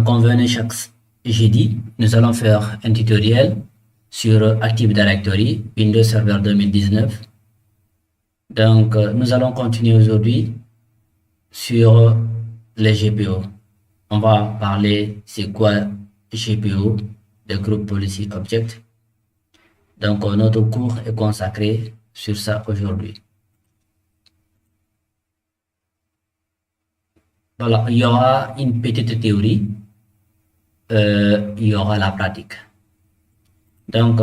convenu chaque jeudi, nous allons faire un tutoriel sur Active Directory Windows Server 2019. Donc, nous allons continuer aujourd'hui sur les GPO. On va parler c'est quoi GPO, le Group Policy Object. Donc, notre cours est consacré sur ça aujourd'hui. Voilà, il y aura une petite théorie, il y aura la pratique. Donc,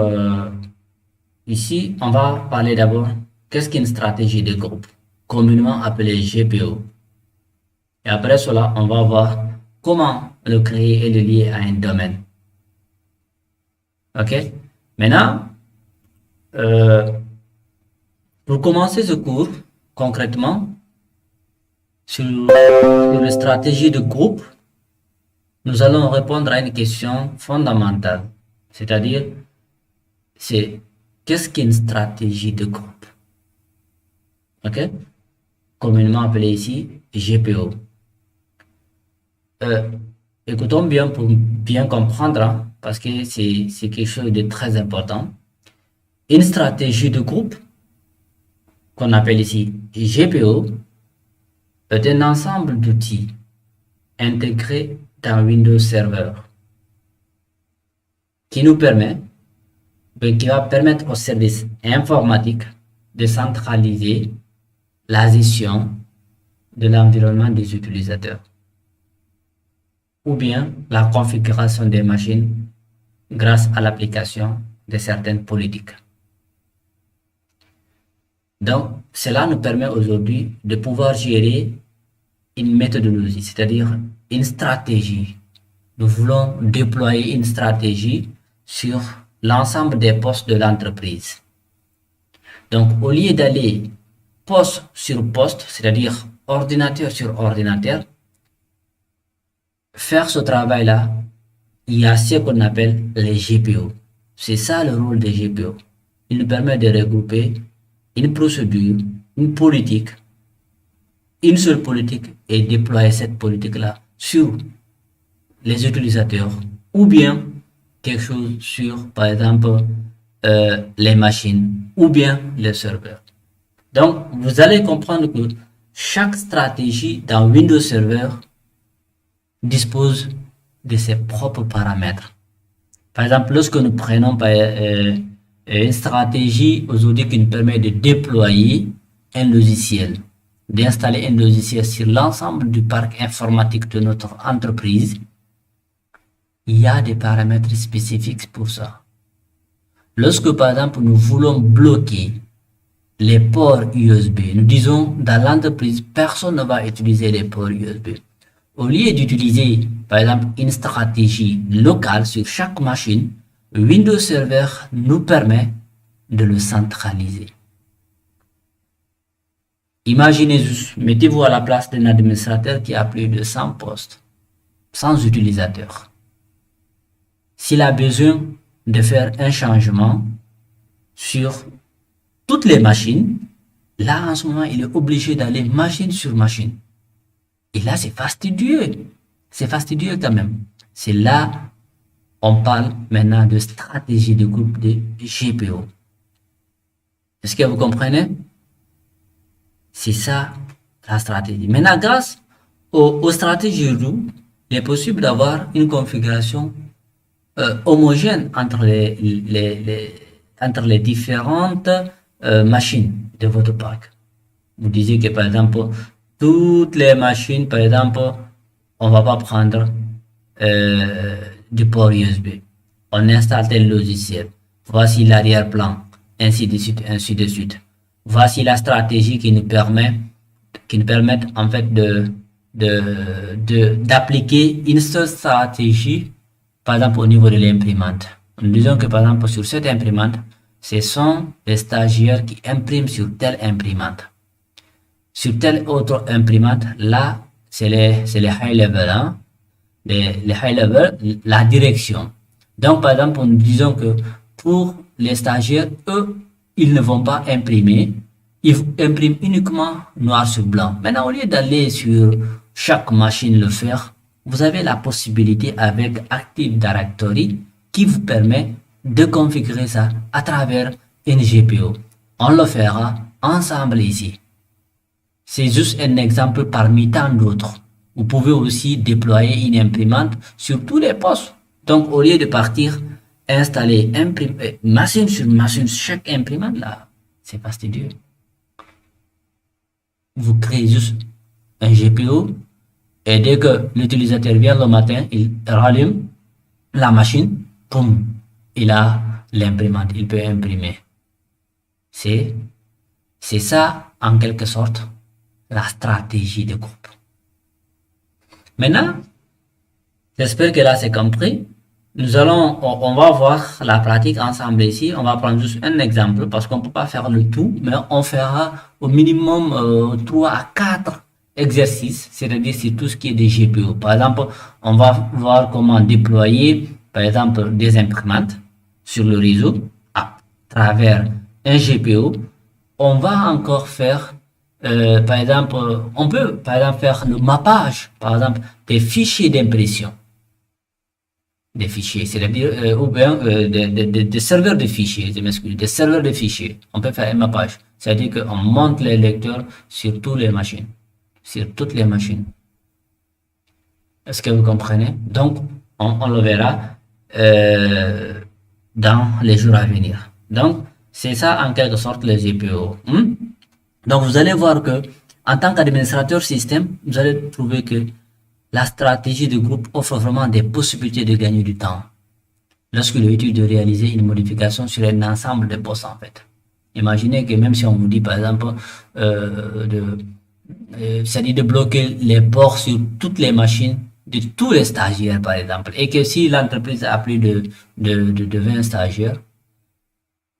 ici, on va parler d'abord qu'est-ce qu'une stratégie de groupe, communément appelée GPO. Et après cela, on va voir comment le créer et le lier à un domaine. Ok? Maintenant, pour commencer ce cours, concrètement, sur la stratégie de groupe, nous allons répondre à une question fondamentale, c'est-à-dire, c'est qu'est-ce qu'une stratégie de groupe? Ok? Communément appelé ici GPO. Écoutons bien pour bien comprendre, hein, parce que c'est quelque chose de très important. Une stratégie de groupe, qu'on appelle ici GPO, est un ensemble d'outils intégrés dans Windows Server qui nous permet, qui va permettre aux services informatiques de centraliser la gestion de l'environnement des utilisateurs ou bien la configuration des machines grâce à l'application de certaines politiques. Donc, cela nous permet aujourd'hui de pouvoir gérer une méthodologie, c'est-à-dire une stratégie. Nous voulons déployer une stratégie sur l'ensemble des postes de l'entreprise. Donc, au lieu d'aller poste sur poste, c'est-à-dire ordinateur sur ordinateur, faire ce travail-là, il y a ce qu'on appelle les GPO. C'est ça le rôle des GPO. Il nous permet de regrouper une procédure, une politique, une seule politique et déployer cette politique-là sur les utilisateurs ou bien quelque chose sur, par exemple, les machines ou bien les serveurs. Donc, vous allez comprendre que chaque stratégie dans Windows Server dispose de ses propres paramètres. Par exemple, lorsque nous prenons une stratégie aujourd'hui qui nous permet de déployer un logiciel, d'installer un logiciel sur l'ensemble du parc informatique de notre entreprise, il y a des paramètres spécifiques pour ça. Lorsque, par exemple, nous voulons bloquer les ports USB, nous disons dans l'entreprise, personne ne va utiliser les ports USB. Au lieu d'utiliser, par exemple, une stratégie locale sur chaque machine, Windows Server nous permet de le centraliser. Imaginez juste, mettez-vous à la place d'un administrateur qui a plus de 100 postes, 100 utilisateurs. S'il a besoin de faire un changement sur toutes les machines, là en ce moment, il est obligé d'aller machine sur machine. Et là, c'est fastidieux. C'est fastidieux quand même. C'est là, on parle maintenant de stratégie de groupe de GPO. Est-ce que vous comprenez? C'est ça la stratégie. Maintenant, grâce aux stratégies de groupe, il est possible d'avoir une configuration homogène entre les différentes machines de votre parc. Vous disiez que par exemple, toutes les machines, par exemple, on va pas prendre du port USB. On installe tel logiciel. Voici l'arrière-plan, ainsi de suite, ainsi de suite. Voici la stratégie qui nous permet en fait d'appliquer une seule stratégie, par exemple au niveau de l'imprimante. Nous disons que par exemple sur cette imprimante, ce sont les stagiaires qui impriment sur telle imprimante. Sur telle autre imprimante, là, c'est les high level, hein? Les high level, la direction. Donc, par exemple, nous disons que pour les stagiaires, eux, ils ne vont pas imprimer. Ils impriment uniquement noir sur blanc. Maintenant, au lieu d'aller sur chaque machine le faire, vous avez la possibilité avec Active Directory qui vous permet de configurer ça à travers une GPU. On le fera ensemble ici. C'est juste un exemple parmi tant d'autres. Vous pouvez aussi déployer une imprimante sur tous les postes. Donc, au lieu de partir installer machine sur machine, chaque imprimante là, c'est fastidieux. Vous créez juste un GPU et dès que l'utilisateur vient le matin, il rallume la machine, boum, il a l'imprimante, il peut imprimer. C'est ça, en quelque sorte, la stratégie de groupe. Maintenant, j'espère que là c'est compris. On va voir la pratique ensemble ici. On va prendre juste un exemple parce qu'on ne peut pas faire le tout, mais on fera au minimum 3 à 4 exercices, c'est-à-dire c'est tout ce qui est des GPU. Par exemple, on va voir comment déployer, par exemple, des imprimantes sur le réseau à travers un GPU. On va encore faire, par exemple, on peut par exemple faire le mappage, par exemple, des fichiers d'impression. Des fichiers, c'est-à-dire ou bien des serveurs de fichiers, je m'excuse, des serveurs de fichiers. On peut faire un mappage, c'est-à-dire qu'on monte les lecteurs sur toutes les machines, Est-ce que vous comprenez? Donc, on le verra dans les jours à venir. Donc, c'est ça en quelque sorte les GPU. Donc, vous allez voir que en tant qu'administrateur système, vous allez trouver que la stratégie de groupe offre vraiment des possibilités de gagner du temps lorsqu'il est utile de réaliser une modification sur un ensemble de postes en fait. Imaginez que même si on vous dit par exemple c'est-à-dire de bloquer les ports sur toutes les machines de tous les stagiaires par exemple, et que si l'entreprise a plus de 20 stagiaires,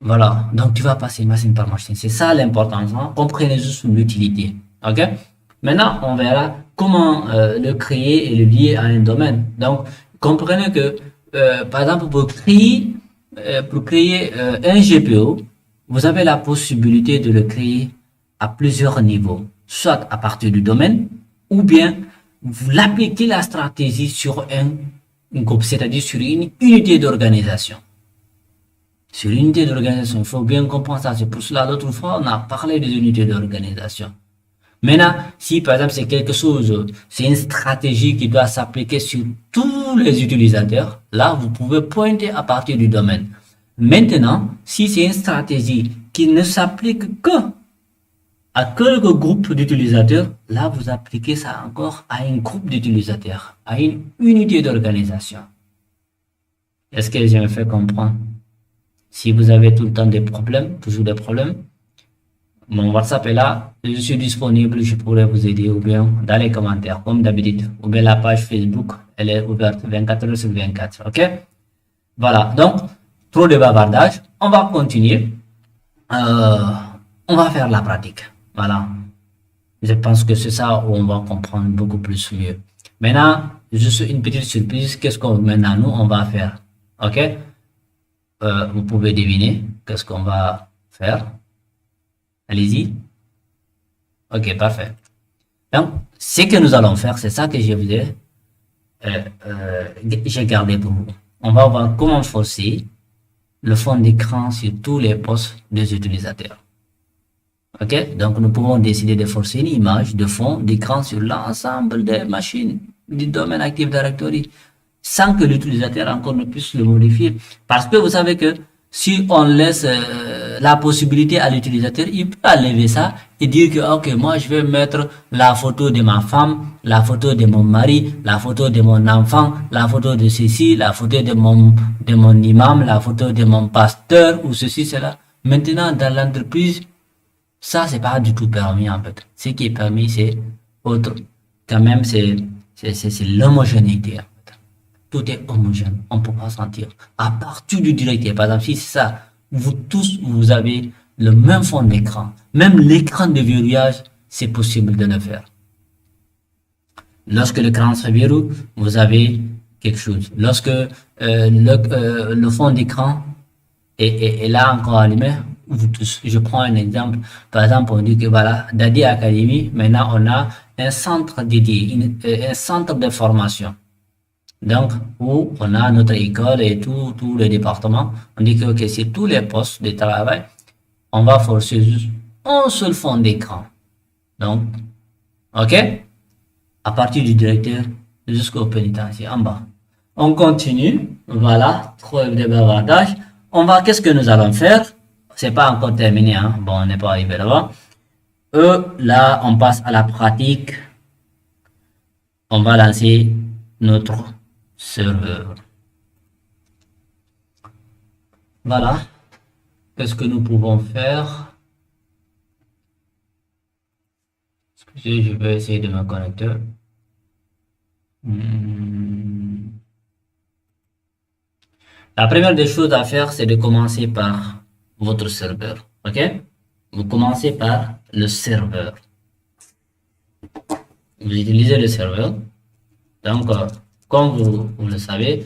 voilà, donc tu vas passer machine par machine. C'est ça l'importance, hein? Comprenez juste l'utilité. Ok? Maintenant, on verra comment le créer et le lier à un domaine. Donc, comprenez que, par exemple, pour créer un GPU, vous avez la possibilité de le créer à plusieurs niveaux, soit à partir du domaine, ou bien vous l'appliquez la stratégie sur un groupe, c'est-à-dire sur une unité d'organisation. Sur l'unité d'organisation, il faut bien comprendre ça. C'est pour cela, l'autre fois, on a parlé des unités d'organisation. Maintenant, si par exemple c'est quelque chose, c'est une stratégie qui doit s'appliquer sur tous les utilisateurs, là, vous pouvez pointer à partir du domaine. Maintenant, si c'est une stratégie qui ne s'applique que à quelques groupes d'utilisateurs, là, vous appliquez ça encore à un groupe d'utilisateurs, à une unité d'organisation. Est-ce que je me fais comprendre? Si vous avez tout le temps des problèmes, toujours des problèmes, mon WhatsApp est là, je suis disponible, je pourrais vous aider ou bien dans les commentaires, comme d'habitude, ou bien la page Facebook, elle est ouverte 24 heures sur 24, ok? Voilà, donc, trop de bavardage, on va continuer, on va faire la pratique, voilà. Je pense que c'est ça où on va comprendre beaucoup plus mieux. Maintenant, juste une petite surprise, qu'est-ce qu'on maintenant nous, on va faire, ok? Vous pouvez deviner qu'est-ce qu'on va faire. Allez-y. Ok, parfait. Donc, ce que nous allons faire, c'est ça que je vous ai j'ai gardé pour vous. On va voir comment forcer le fond d'écran sur tous les postes des utilisateurs. Ok, donc nous pouvons décider de forcer une image de fond d'écran sur l'ensemble des machines du domaine Active Directory, sans que l'utilisateur encore ne puisse le modifier. Parce que vous savez que si on laisse la possibilité à l'utilisateur, il peut enlever ça et dire que ok, moi je vais mettre la photo de ma femme, la photo de mon mari, la photo de mon enfant, la photo de ceci, la photo de mon imam, la photo de mon pasteur ou ceci, cela. Maintenant, dans l'entreprise, ça c'est pas du tout permis en fait. Ce qui est permis, c'est autre. Quand même, c'est l'homogénéité. Tout est homogène, on ne peut pas sentir. À partir du directeur, par exemple, si c'est ça, vous tous, vous avez le même fond d'écran. Même l'écran de verrouillage, c'est possible de le faire. Lorsque l'écran se verrouille, vous avez quelque chose. Lorsque le fond d'écran est là encore allumé, vous tous, je prends un exemple. Par exemple, on dit que voilà, Dadi Academy, maintenant on a un centre dédié, un centre de formation. Donc, où on a notre école et tous les départements, on dit que okay, sur tous les postes de travail, on va forcer juste un seul fond d'écran. Donc, ok, à partir du directeur jusqu'au pénitencier en bas. On continue, voilà, trop de bavardage. Qu'est-ce que nous allons faire? C'est pas encore terminé, hein. Bon, on n'est pas arrivé là-bas. Là, on passe à la pratique. On va lancer notre serveur. Voilà. Qu'est-ce que nous pouvons faire? Excusez, je vais essayer de me connecter. La première des choses à faire, c'est de commencer par votre serveur. Ok? Vous commencez par le serveur. Vous utilisez le serveur. Donc, comme vous le savez,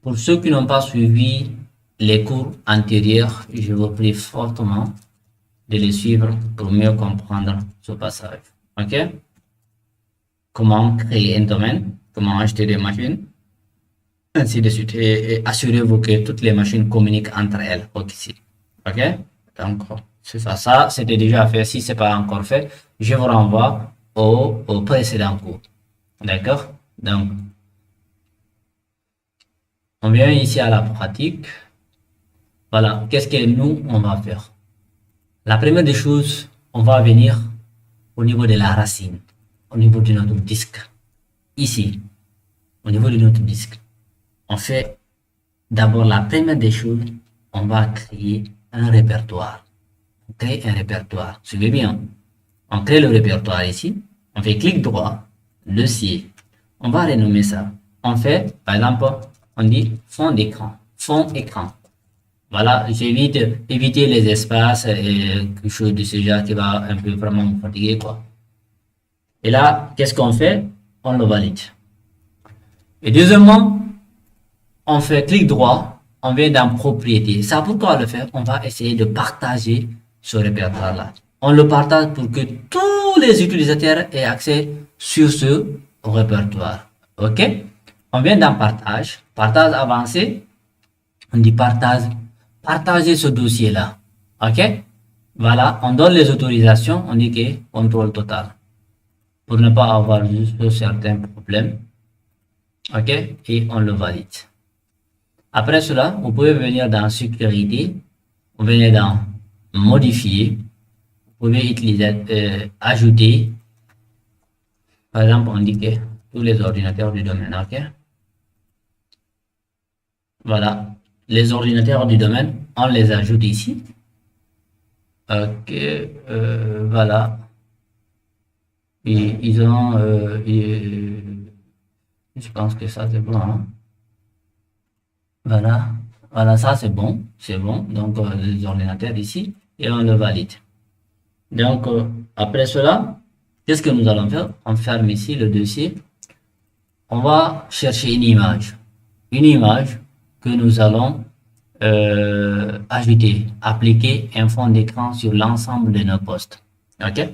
pour ceux qui n'ont pas suivi les cours antérieurs, je vous prie fortement de les suivre pour mieux comprendre ce passage. Ok? Comment créer un domaine, comment acheter des machines, ainsi de suite. Et assurez-vous que toutes les machines communiquent entre elles ici. Ok? Donc, c'est ça. Ça, c'était déjà fait. Si ce n'est pas encore fait, je vous renvoie au précédent cours. D'accord? Donc, on vient ici à la pratique. Voilà. Qu'est-ce que nous, on va faire? La première des choses, on va venir au niveau de la racine, au niveau de notre disque. Ici, au niveau de notre disque. On fait d'abord la première des choses, on va créer un répertoire. On crée un répertoire. Suivez bien. On crée le répertoire ici. On fait clic droit, dossier. On va renommer ça. On fait, par exemple, on dit fond d'écran. Fond écran. Voilà, j'évite éviter les espaces et quelque chose de ce genre qui va un peu vraiment me fatiguer, quoi. Et là, qu'est-ce qu'on fait? On le valide. Et deuxièmement, on fait clic droit, on vient dans propriété. Ça, pourquoi le faire? On va essayer de partager ce répertoire-là. On le partage pour que tous les utilisateurs aient accès sur ce répertoire. OK? On vient dans partage, partage avancé. On dit partager ce dossier-là. OK? Voilà, on donne les autorisations, on dit que contrôle total. Pour ne pas avoir juste certains problèmes. OK? Et on le valide. Après cela, vous pouvez venir dans sécurité, vous venez dans modifier, vous pouvez utiliser, ajouter. Par exemple, on dit que tous les ordinateurs du domaine. OK? Voilà. Les ordinateurs du domaine, on les ajoute ici. Ok, voilà. Et ils ont, je pense que ça c'est bon. Hein? Voilà, voilà, ça c'est bon, Donc les ordinateurs ici et on le valide. Donc après cela, qu'est-ce que nous allons faire? On ferme ici le dossier. On va chercher une image que nous allons ajouter, appliquer un fond d'écran sur l'ensemble de nos postes. Ok?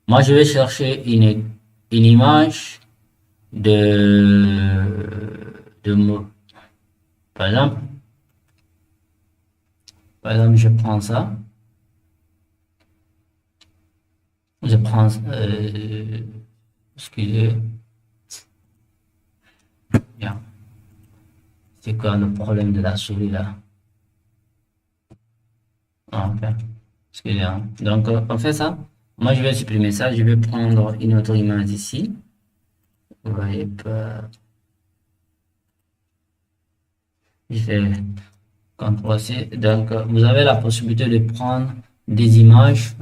Moi, je vais chercher une image par exemple, je prends ça. Je prends, excusez. Bien. C'est quoi le problème de la souris là? Ok. Excusez-moi. Donc, on fait ça. Moi, je vais supprimer ça. Je vais prendre une autre image ici. Vous voyez pas. Je fais CTRL-C. Donc, vous avez la possibilité de prendre des images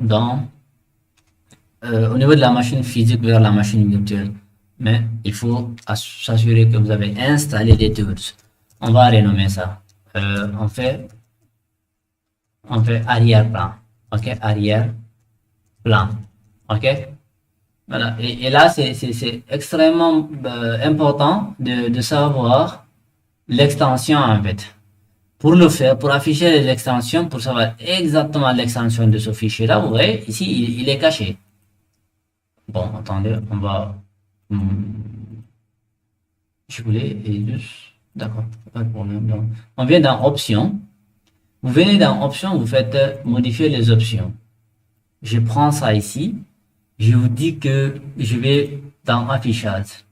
au niveau de la machine physique vers la machine virtuelle. Mais il faut s'assurer que vous avez installé des tools. On va renommer ça. On fait arrière-plan. OK, arrière-plan. OK. Voilà. Et là, c'est extrêmement important de savoir l'extension en fait. Pour le faire, pour afficher les extensions, pour savoir exactement l'extension de ce fichier-là, vous voyez, ici, il est caché. Bon, attendez, on va... je voulais juste... D'accord, pas de problème. Donc, on vient dans Options. Vous venez dans Options, vous faites modifier les options. Je prends ça ici. Je vous dis que je vais dans Affichage.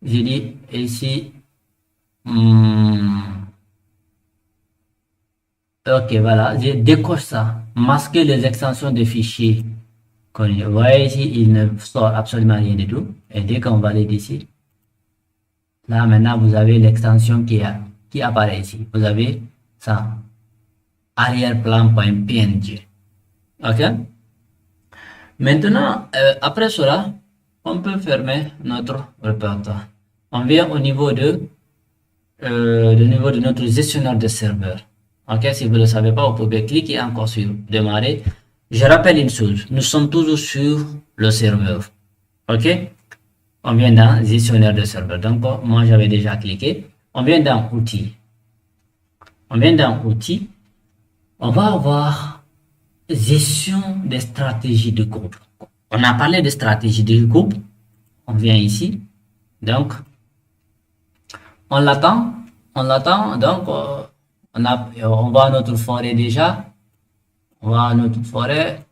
Je dis ici... ok, voilà, je décoche ça. Masquer les extensions de fichiers. Vous voyez ici, il ne sort absolument rien du tout. Et dès qu'on valide ici, là maintenant vous avez l'extension qui apparaît ici. Vous avez ça, arrière-plan.png. Ok. Maintenant, après cela, on peut fermer notre répertoire. On vient au niveau de notre gestionnaire de serveur. Ok, si vous ne le savez pas, vous pouvez cliquer encore sur démarrer. Je rappelle une chose, nous sommes toujours sur le serveur. Ok, on vient dans gestionnaire de serveur. Donc, moi, j'avais déjà cliqué. On vient dans outils. On vient dans outils. On va avoir gestion des stratégies de groupe. On a parlé de stratégie de groupe. On vient ici. Donc, on l'attend. Donc, on va à notre forêt déjà. On va à notre forêt.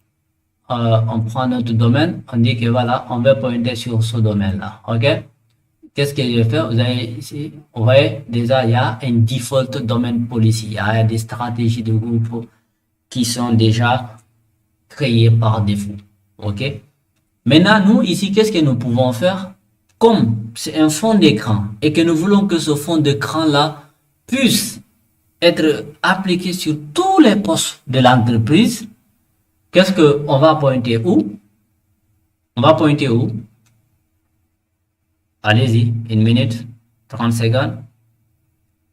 On prend notre domaine. On dit que voilà, on veut pointer sur ce domaine-là. OK? Qu'est-ce que je vais faire? Vous avez ici, vous voyez, déjà, il y a un default domaine policy. Il y a des stratégies de groupe qui sont déjà créées par défaut. OK? Maintenant, nous, ici, qu'est-ce que nous pouvons faire? Comme c'est un fond d'écran et que nous voulons que ce fond d'écran-là puisse être appliqué sur tous les postes de l'entreprise, qu'est-ce que on va pointer où? On va pointer où? Allez-y, 1 minute, 30 secondes,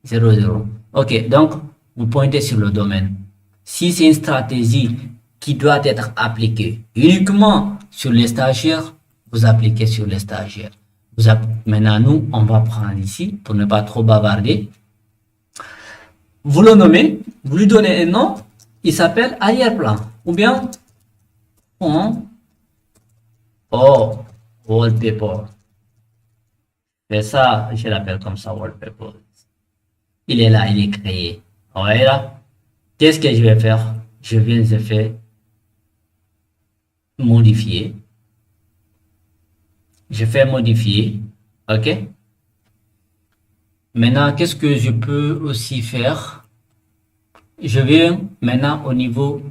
00. Ok, donc vous pointez sur le domaine. Si c'est une stratégie qui doit être appliquée uniquement sur les stagiaires, vous appliquez sur les stagiaires. Maintenant, nous, on va prendre ici, pour ne pas trop bavarder. Vous le nommez, vous lui donnez un nom, il s'appelle arrière-plan. Ou bien, wallpaper. Et ça, je l'appelle comme ça, wallpaper. Il est là, il est créé. Vous voyez là? Qu'est-ce que je vais faire? Je viens de faire modifier. Je fais modifier. OK? Maintenant, qu'est-ce que je peux aussi faire? Je viens maintenant au niveau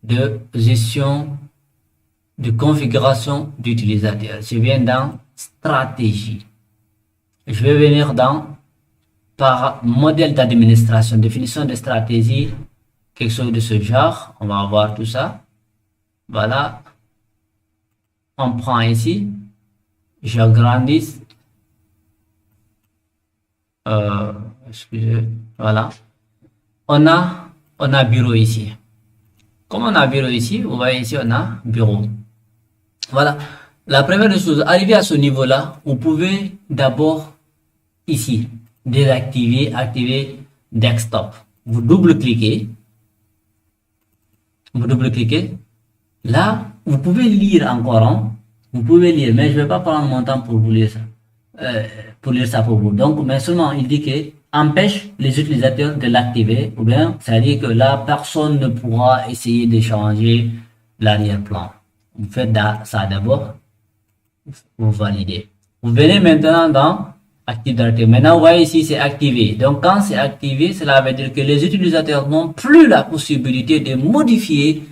de gestion de configuration d'utilisateur. Je viens dans stratégie. Je vais venir dans par modèle d'administration, définition de stratégie, quelque chose de ce genre. On va voir tout ça. Voilà. On prend ici. J'agrandis. Excusez, voilà. On a bureau ici. Comme on a bureau ici, vous voyez ici, on a bureau. Voilà. La première chose, arrivé à ce niveau-là, vous pouvez d'abord ici désactiver, activer desktop. Vous double-cliquez. Vous double-cliquez. Là, vous pouvez lire encore. Hein? Vous pouvez lire, mais je ne vais pas prendre mon temps pour vous lire ça. Pour vous. Donc, mais seulement, il dit que empêche les utilisateurs de l'activer, ou bien, ça dit que là, personne ne pourra essayer de changer l'arrière-plan. Vous faites ça d'abord. Vous validez. Vous venez maintenant dans Active Directory. Maintenant, vous voyez ici, c'est activé. Donc, quand c'est activé, cela veut dire que les utilisateurs n'ont plus la possibilité de modifier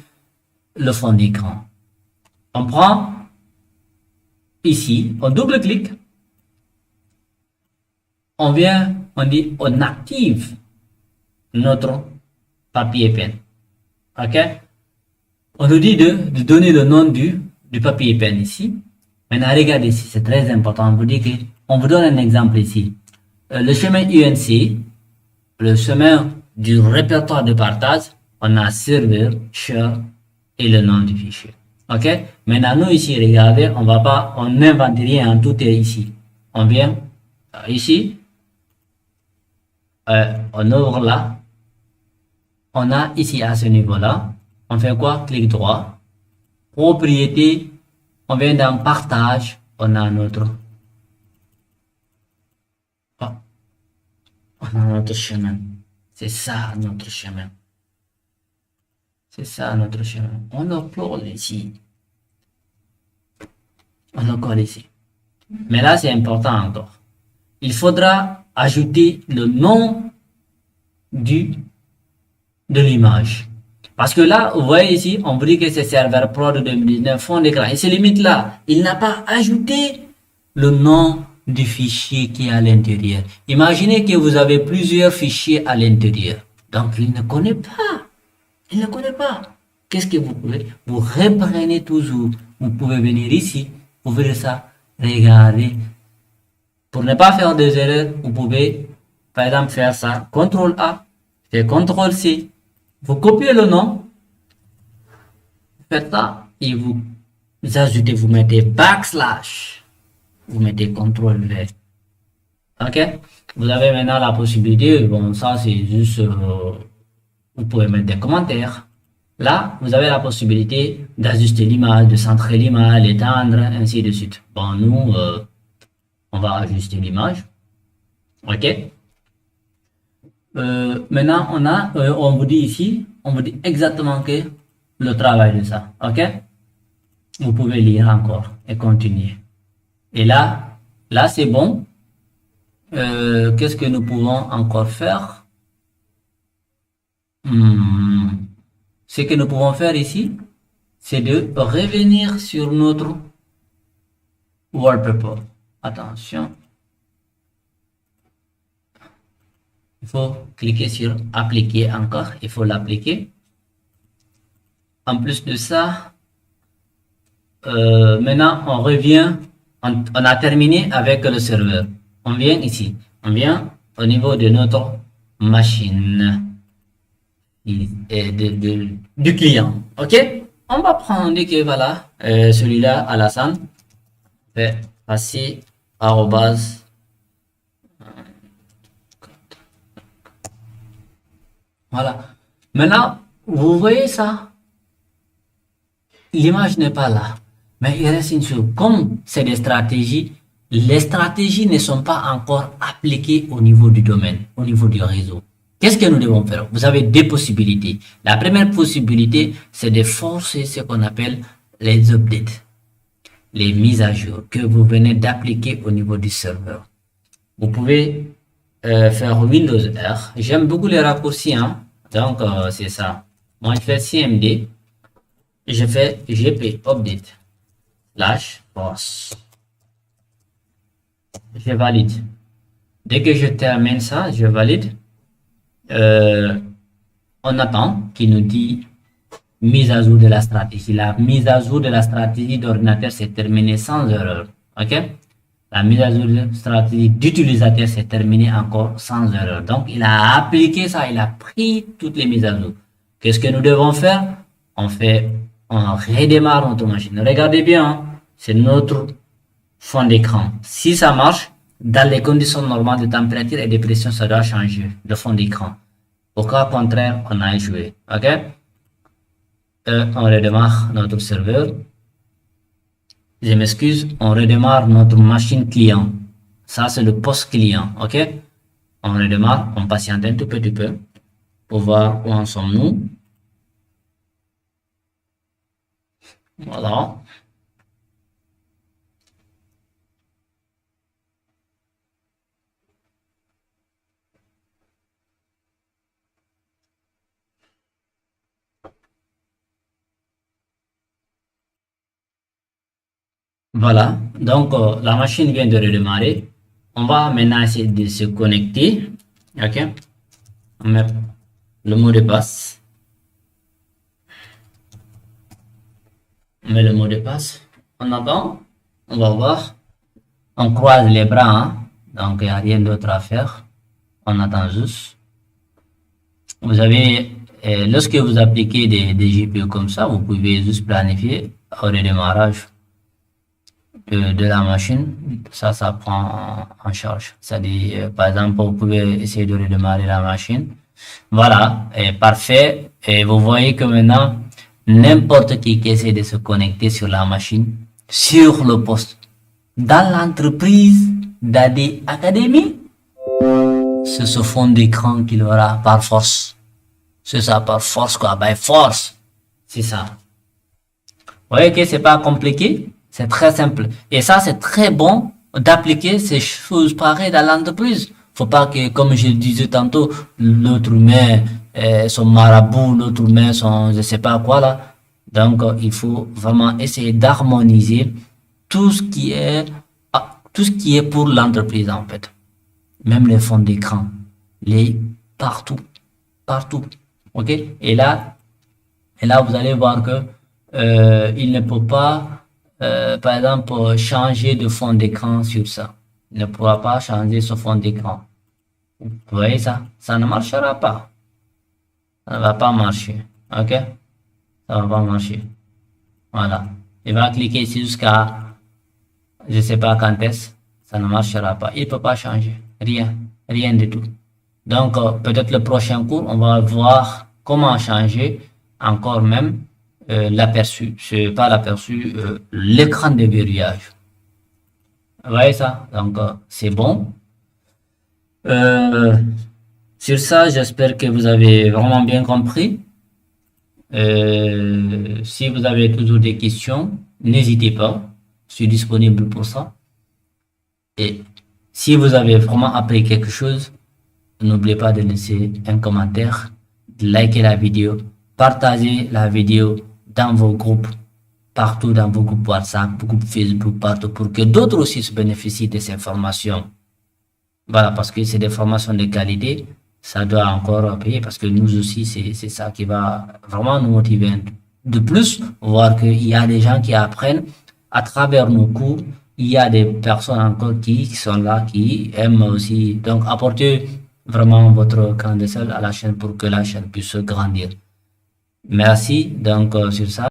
le fond d'écran. On prend ici, on double-clique. On vient, on dit, on active notre papier peine. OK? On nous dit de donner le nom du papier peine ici. Maintenant, regardez ici, c'est très important. On vous dit que, on vous donne un exemple ici. Le chemin UNC, le chemin du répertoire de partage, on a serveur, share et le nom du fichier. OK? Maintenant, nous ici, regardez, on n'invente rien, tout est ici. On vient ici, on ouvre là, on a ici à ce niveau-là, on fait quoi? Clic droit, propriété On vient dans partage, on a notre chemin. C'est ça notre chemin. C'est ça notre chemin. On le colle ici. On le colle ici. Mais là, c'est important encore. Il faudra ajouter le nom de l'image. Parce que là, vous voyez ici, on vous dit que c'est serveur pro de 2019, fond d'écran. Et c'est limite là. Il n'a pas ajouté le nom du fichier qui est à l'intérieur. Imaginez que vous avez plusieurs fichiers à l'intérieur. Donc, il ne connaît pas. Il ne connaît pas. Qu'est-ce que vous pouvez? Vous reprenez toujours. Vous pouvez venir ici, ouvrir ça, regarder. Pour ne pas faire des erreurs, vous pouvez, par exemple, faire ça. CTRL A, fait CTRL C. Vous copiez le nom. Faites ça et vous ajoutez, vous mettez backslash. Vous mettez CTRL V. Ok? Vous avez maintenant la possibilité, bon, ça c'est juste, vous pouvez mettre des commentaires. Là, vous avez la possibilité d'ajuster l'image, de centrer l'image, l'étendre, ainsi de suite. Bon, nous, on va ajuster l'image. Ok? Maintenant, on vous dit ici, on vous dit exactement que le travail de ça. Ok? Vous pouvez lire encore et continuer. Et là c'est bon. Qu'est-ce que nous pouvons encore faire? Ce que nous pouvons faire ici, c'est de revenir sur notre wallpaper. Attention. Il faut cliquer sur appliquer encore. Il faut l'appliquer. En plus de ça, maintenant on revient. On a terminé avec le serveur. On vient ici. On vient au niveau de notre machine et du client. Ok? On va prendre que voilà, celui-là, Alassane, fait passer arrobase. Voilà. Maintenant, vous voyez ça? L'image n'est pas là. Mais il reste une chose. Comme c'est des stratégies, les stratégies ne sont pas encore appliquées au niveau du domaine, au niveau du réseau. Qu'est-ce que nous devons faire? Vous avez deux possibilités. La première possibilité, c'est de forcer ce qu'on appelle les updates, les mises à jour que vous venez d'appliquer au niveau du serveur. Vous pouvez faire Windows R. J'aime beaucoup les raccourcis, hein? Donc c'est ça. Moi je fais CMD, je fais GP update /force. Je valide. Dès que je termine ça, je valide. On attend qu'il nous dit mise à jour de la stratégie. La mise à jour de la stratégie d'ordinateur s'est terminée sans erreur. Ok? La mise à jour de la stratégie d'utilisateur s'est terminée encore sans erreur. Donc, il a appliqué ça, il a pris toutes les mises à jour. Qu'est-ce que nous devons faire? On redémarre notre machine. Regardez bien, hein? C'est notre fond d'écran. Si ça marche, dans les conditions normales de température et de pression, ça doit changer le fond d'écran. Au cas contraire, on a échoué. Ok? On redémarre notre serveur. Je m'excuse, on redémarre notre machine client. Ça, c'est le poste client. Ok? On redémarre, on patiente un tout petit peu pour voir où en sommes-nous. Voilà. Voilà, donc la machine vient de redémarrer. On va maintenant essayer de se connecter. Ok, on met le mot de passe. On met le mot de passe. On attend, on va voir. On croise les bras, hein? Donc il n'y a rien d'autre à faire. On attend juste. Vous avez, lorsque vous appliquez des GPU comme ça, vous pouvez juste planifier au redémarrage de la machine. Ça prend en charge. C'est-à-dire, par exemple, vous pouvez essayer de redémarrer la machine. Voilà, parfait. Et vous voyez que maintenant, n'importe qui essaie de se connecter sur la machine, sur le poste. Dans l'entreprise d'AD Academy, c'est ce fond d'écran qu'il aura par force. C'est ça, par force quoi, by force. C'est ça. Vous voyez que c'est pas compliqué, c'est très simple. Et ça, c'est très bon d'appliquer ces choses pareilles dans l'entreprise. Faut pas que, comme je le disais tantôt, l'autre met son marabout, l'autre met son je sais pas quoi là. Donc, il faut vraiment essayer d'harmoniser tout ce qui est pour l'entreprise en fait. Même les fonds d'écran, les partout, partout. Ok? Et là, vous allez voir que il ne peut pas, par exemple, changer de fond d'écran sur ça. Il ne pourra pas changer ce fond d'écran. Vous voyez ça? Ça ne marchera pas. Ça ne va pas marcher. Ok? Ça va pas marcher. Voilà. Il va cliquer ici jusqu'à, je sais pas quand est-ce, ça ne marchera pas. Il peut pas changer. Rien. Rien du tout. Donc, peut-être le prochain cours, on va voir comment changer encore même l'aperçu. C'est pas l'aperçu, l'écran de verrouillage. Vous voyez ça? Donc, c'est bon. Sur ça, j'espère que vous avez vraiment bien compris. Si vous avez toujours des questions, n'hésitez pas. Je suis disponible pour ça. Et si vous avez vraiment appris quelque chose, n'oubliez pas de laisser un commentaire, de liker la vidéo, partager la vidéo dans vos groupes, partout dans vos groupes WhatsApp, vos groupes Facebook, partout, pour que d'autres aussi se bénéficient de ces formations. Voilà, parce que c'est des formations de qualité, ça doit encore payer, parce que nous aussi, c'est ça qui va vraiment nous motiver. De plus, voir qu'il y a des gens qui apprennent à travers nos cours, il y a des personnes encore qui sont là, qui aiment aussi. Donc, apportez vraiment votre grain de sel à la chaîne pour que la chaîne puisse grandir. Merci. Donc, sur ça.